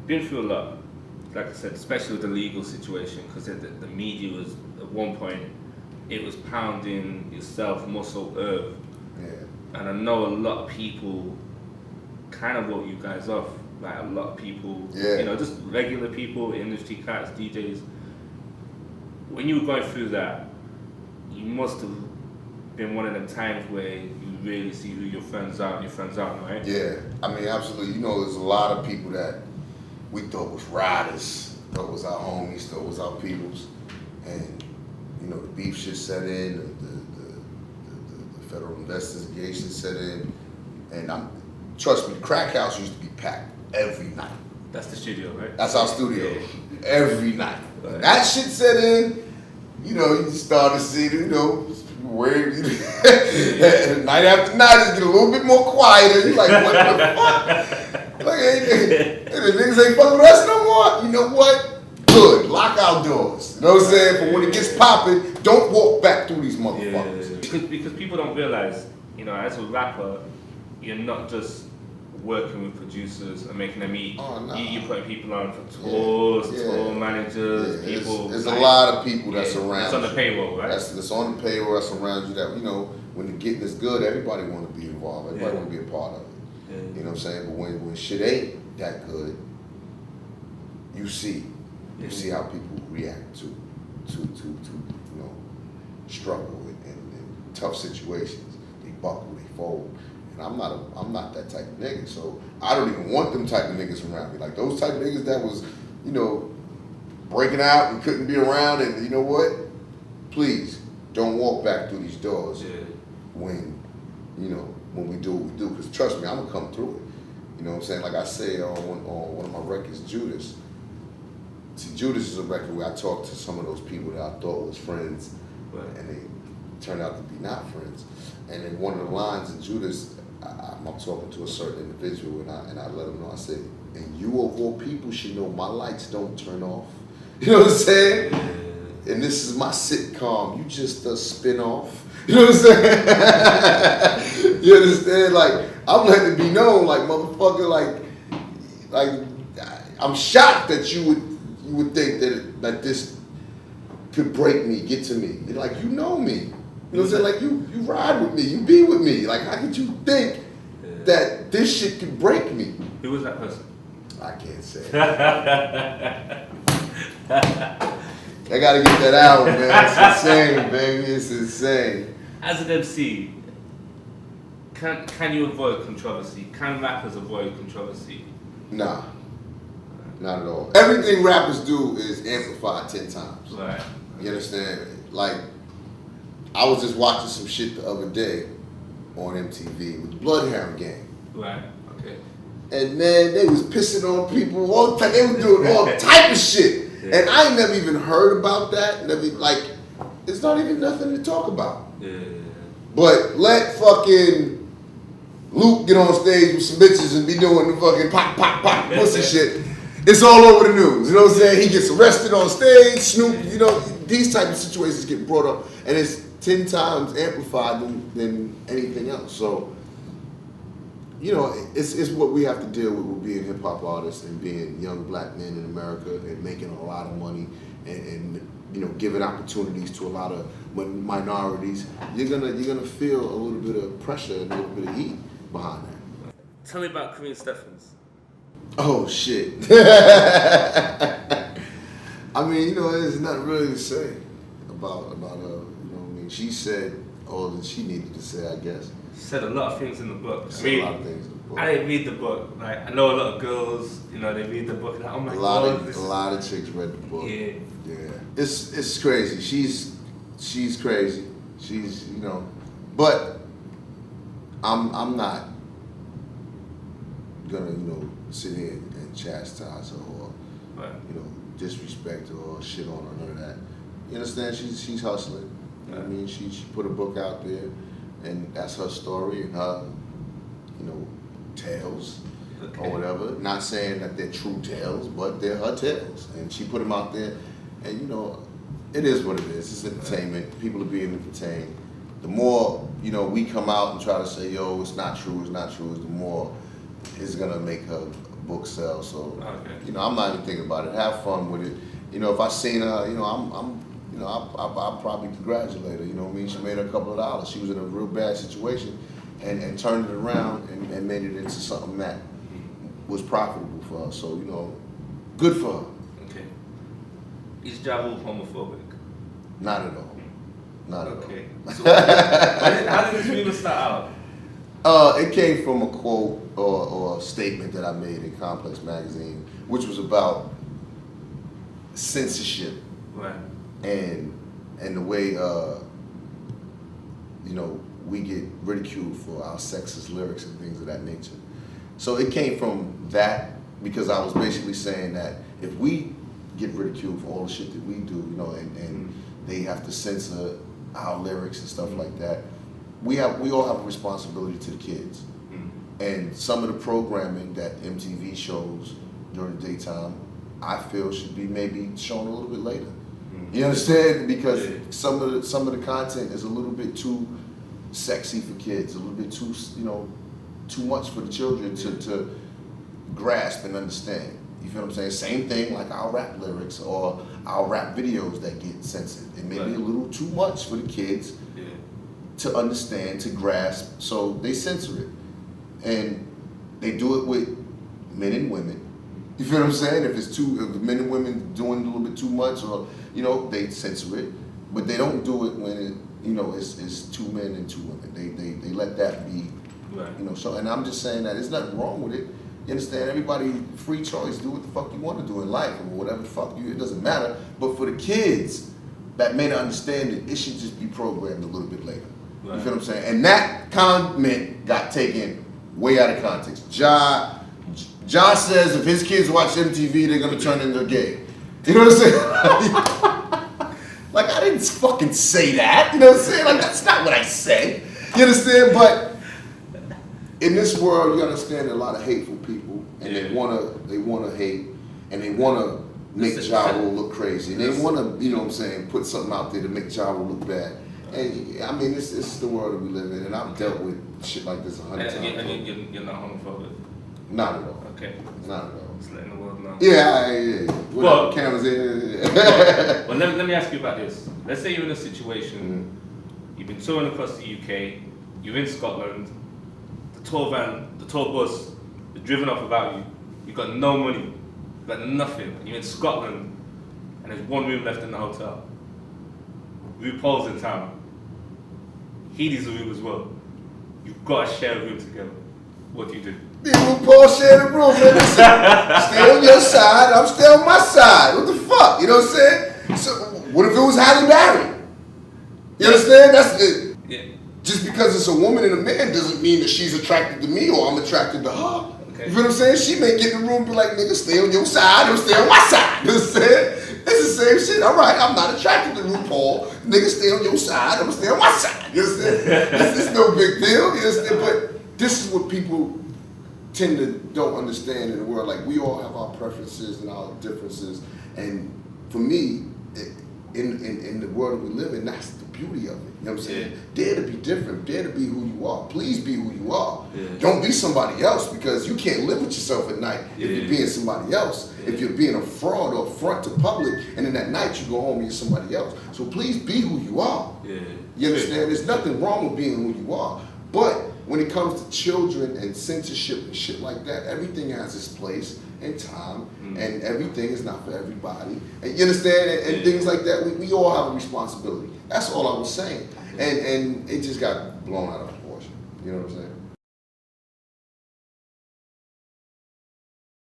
been through a lot. Like I said, especially with the legal situation, because the media was at one point it was pounding yourself, Muscle Earth, and I know a lot of people kind of wrote you guys off. Like a lot of people, just regular people, industry cats, DJs. When you were going through that, you must have been one of them times where you really see who your friends are and your friends aren't, right? Yeah, I mean, absolutely. You know, there's a lot of people that we thought was riders, thought was our homies, thought was our peoples, and you know, the beef shit set in, the federal investigation set in, and trust me, the crack house used to be packed every night. That's the studio, right? That's our studio, every night. When that shit set in, you know, you just started seeing, you know, where night after night, it's get a little bit more quieter. You're like, what the fuck? Like, the niggas ain't fucking with us no more. You know what? Good. Lock our doors. You know what I'm saying? But when it gets popping, don't walk back through these motherfuckers. Because people don't realize, you know, as a rapper, you're not just working with producers and making them eat. Oh, no. You're putting people on for tours, tour managers, people. There's a lot of people that's around. That's on the payroll, right? That's on the payroll. That's around you. That, you know, when the getting is good, everybody want to be involved. Everybody want to be a part of it. You know what I'm saying? But when shit ain't that good, you see how people react to you know, struggle and tough situations. They buckle, they fold. And I'm not that type of nigga, so I don't even want them type of niggas around me. Like those type of niggas that was, you know, breaking out and couldn't be around, and you know what? Please don't walk back through these doors when, you know, when we do what we do. Because trust me, I'm gonna come through it. You know what I'm saying? Like I say on one of my records, Judas. See, Judas is a record where I talked to some of those people that I thought was friends, and they turned out to be not friends. And in one of the lines in Judas, I'm talking to a certain individual, and I let him know. I said, "And you of all people should know my lights don't turn off." You know what I'm saying? And this is my sitcom. You just a spin-off. You know what I'm saying? You understand? Like, I'm letting it be known, like, motherfucker, like I'm shocked that you would think that this could break me, get to me. You're like, you know me. You know what I'm saying? Like, you ride with me, you be with me. Like, how could you think that this shit could break me? Who was that person? I can't say. I gotta get that out, man. It's insane, baby. It's insane. As an MC, can you avoid controversy? Can rappers avoid controversy? Nah. Not at all. Everything rappers do is amplified 10 times. Right. You understand? Like, I was just watching some shit the other day on MTV with the Bloodhound Gang. Right. Okay. And man, they was pissing on people all the time. They was doing all type of shit. Yeah. And I ain't never even heard about that. Like, it's not even nothing to talk about. Yeah. But let fucking Luke get on stage with some bitches and be doing the fucking pop, pop, pop, pussy shit. It's all over the news. You know what I'm saying? He gets arrested on stage, Snoop, you know, these type of situations get brought up. And it's 10 times amplified than anything else. So, you know, it's what we have to deal with being hip hop artists and being young black men in America and making a lot of money and you know, giving opportunities to a lot of minorities. You're gonna feel a little bit of pressure and a little bit of heat behind that. Tell me about Kareem Stephens. Oh shit. I mean, you know, there's nothing really to say about her. You know what I mean? She said all that she needed to say, I guess. She said a lot of things in the book. Said a lot of things in the book. I didn't read the book. Like, I know a lot of girls, you know, they read the book. Like, oh my God. A lot of chicks read the book. Yeah. Yeah. It's crazy. She's crazy. She's, you know, but I'm not gonna, you know, sit here and chastise her or, you know, disrespect her or shit on her, none of that. You understand? She's hustling. You know what I mean? She put a book out there, and that's her story and her, you know, tales or whatever. Not saying that they're true tales, but they're her tales, and she put them out there. And you know, it is what it is. It's entertainment. People are being entertained. The more, you know, we come out and try to say, yo, it's not true, the more it's gonna make her book sell. So, Okay. you know, I'm not even thinking about it. Have fun with it. You know, if I seen her, you know, I'll probably congratulate her. You know what I mean? She made her a couple of dollars. She was in a real bad situation and turned it around and made it into something that was profitable for her. So, you know, good for her. Okay. Is Ja Rule homophobic? Not at all. Not at all. Okay. So how did this rumor start out? It came from a quote or a statement that I made in Complex Magazine, which was about censorship, Right. and the way you know, we get ridiculed for our sexist lyrics and things of that nature. So it came from that, because I was basically saying that if we get ridiculed for all the shit that we do, you know, and they have to censor our lyrics and stuff like that, we all have a responsibility to the kids. And some of the programming that MTV shows during the daytime, I feel should be maybe shown a little bit later. You understand? Because some of the content is a little bit too sexy for kids, a little bit too, you know, too much for the children to grasp and understand. You feel what I'm saying? Same thing like our rap lyrics or our rap videos that get censored. It may be a little too much for the kids to understand, to grasp, so they censor it. And they do it with men and women. You feel what I'm saying? If the men and women doing a little bit too much, or, you know, they censor it. But they don't do it when it, you know, it's two men and two women. They let that be, you know. So, and I'm just saying that there's nothing wrong with it. You understand? Everybody, free choice. Do what the fuck you want to do in life, or whatever the fuck you. It doesn't matter. But for the kids that may not understand it, it should just be programmed a little bit later. You feel what I'm saying? And that comment got taken way out of context. Ja says if his kids watch MTV, they're gonna turn into gay. You know what I'm saying? Like, I didn't fucking say that. You know what I'm saying? Like, that's not what I said. You understand? But in this world, you understand, there are a lot of hateful people, and they wanna hate, and they wanna make Ja Rule look crazy, and they wanna, you know what I'm saying, put something out there to make Ja Rule look bad. And I mean, this is the world that we live in, and I've dealt with shit like this 100 times. And you're not homophobic? Not at all. Okay. Not at all. Just letting the world know. Yeah. Whatever cameras in. Well, let me ask you about this. Let's say you're in a situation, you've been touring across the UK, you're in Scotland, the tour bus is driven off without you, you've got no money, you've got nothing, and you're in Scotland, and there's one room left in the hotel. RuPaul's in town. He needs a room as well. You've got to share a room together. What do you do? Me and RuPaul share the room, man. Stay on your side, I'm stay on my side. What the fuck? You know what I'm saying? So, what if it was Halle Berry? You understand? That's it. Yeah. Just because it's a woman and a man doesn't mean that she's attracted to me or I'm attracted to her. Okay. You feel what I'm saying? She may get in the room and be like, nigga, stay on your side, or stay on my side. You know what I'm saying? It's the same shit. All right, I'm not attracted to RuPaul. Nigga, stay on your side, I'm gonna stay on my side. You understand? It's no big deal. You understand? But this is what people tend to don't understand in the world. Like, we all have our preferences and our differences. And for me, in the world that we live in, that's the beauty of it. You know what I'm saying? Dare to be different. Dare to be who you are. Please be who you are. Don't be somebody else, because you can't live with yourself at night if you're being somebody else. If you're being a fraud or a front to public, and then at night you go home and you're somebody else. So please be who you are. You understand? There's nothing wrong with being who you are. But when it comes to children and censorship and shit like that, everything has its place and time, and everything is not for everybody. And you understand? And things like that, we all have a responsibility. That's all I was saying. And it just got blown out of proportion. You know what I'm saying?